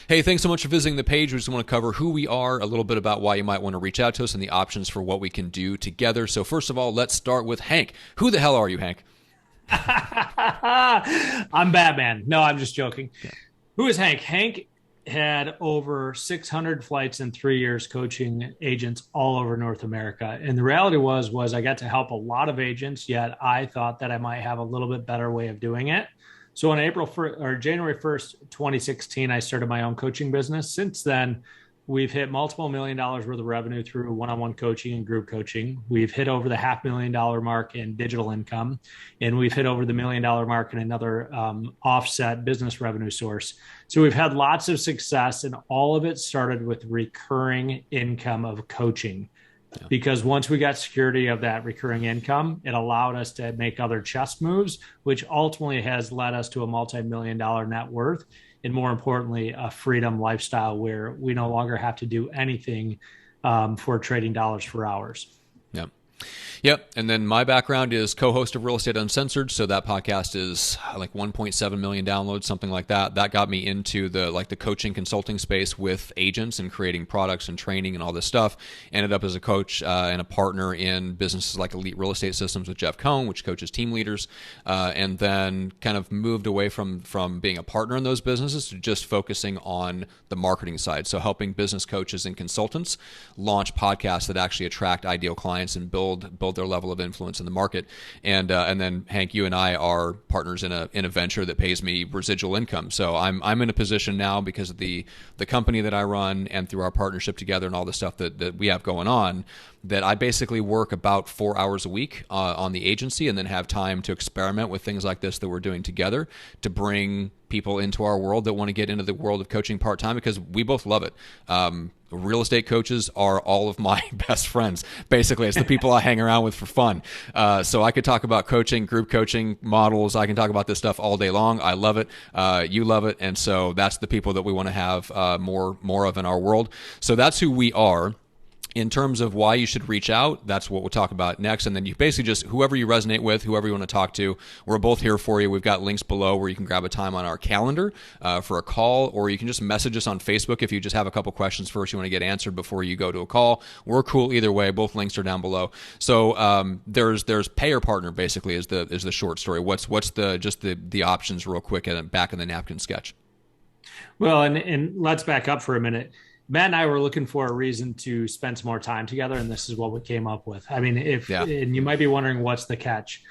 Hey, thanks so much for visiting the page. We just want to cover who we are, a little bit about why you might want to reach out to us, and the options for what we can do together. So first of all, let's start with Hank. Who the hell are you, Hank? I'm Batman. No, I'm just joking. Who is Hank? Hank had over 600 flights in 3 years coaching agents all over North America. And the reality was I got to help a lot of agents, yet I thought that I might have a little bit better way of doing it. So on April 1st or January 1st, 2016, I started my own coaching business. Since then, we've hit multiple $1 million worth of revenue through one-on-one coaching and group coaching. We've hit over the $500,000 mark in digital income, and we've hit over the $1 million mark in another offset business revenue source. So we've had lots of success, and all of it started with recurring income of coaching. Yeah. Because once we got security of that recurring income, it allowed us to make other chess moves, which ultimately has led us to a multi-million-dollar net worth. And more importantly, a freedom lifestyle where we no longer have to do anything for trading dollars for hours. Yeah. Yep. And then my background is co-host of Real Estate Uncensored. So that podcast is like 1.7 million downloads, something like that. That got me into the coaching consulting space with agents and creating products and training and all this stuff. Ended up as a coach and a partner in businesses like Elite Real Estate Systems with Jeff Cohn, which coaches team leaders. And then kind of moved away from being a partner in those businesses to just focusing on the marketing side. So helping business coaches and consultants launch podcasts that actually attract ideal clients and build their level of influence in the market. And then Hank, you and I are partners in a venture that pays me residual income. So I'm in a position now because of the company that I run and through our partnership together and all the stuff that we have going on, that I basically work about 4 hours a week on the agency, and then have time to experiment with things like this that we're doing together to bring people into our world that want to get into the world of coaching part-time, because we both love it. Real estate coaches are all of my best friends. Basically, it's the people I hang around with for fun. So I could talk about coaching, group coaching models. I can talk about this stuff all day long. I love it. You love it. And so that's the people that we want to have more of in our world. So that's who we are. In terms of why you should reach out, that's what we'll talk about next. And then you basically just, whoever you resonate with, whoever you want to talk to, we're both here for you. We've got links below where you can grab a time on our calendar for a call, or you can just message us on Facebook if you just have a couple questions first you want to get answered before you go to a call. We're cool either way. Both links are down below. So there's pay or partner basically is the short story. What's the options real quick and back in the napkin sketch. Well, and let's back up for a minute. Matt and I were looking for a reason to spend some more time together, and this is what we came up with. I mean, and you might be wondering what's the catch.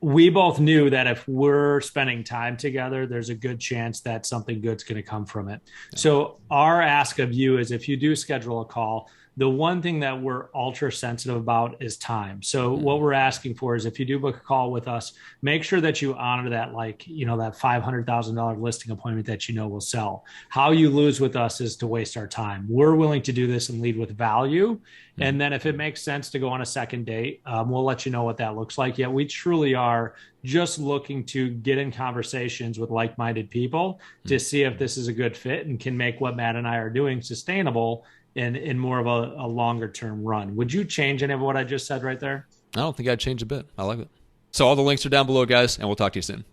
We both knew that if we're spending time together, there's a good chance that something good's going to come from it. Yeah. So our ask of you is, if you do schedule a call, the one thing that we're ultra sensitive about is time. So what we're asking for is, if you do book a call with us, make sure that you honor that, that $500,000 listing appointment that will sell. How you lose with us is to waste our time. We're willing to do this and lead with value. And then if it makes sense to go on a second date, we'll let you know what that looks like. Yet we truly are just looking to get in conversations with like-minded people to see if this is a good fit and can make what Matt and I are doing sustainable in more of a longer term run. Would you change any of what I just said right there? I don't think I'd change a bit. I like it. So all the links are down below, guys, and we'll talk to you soon.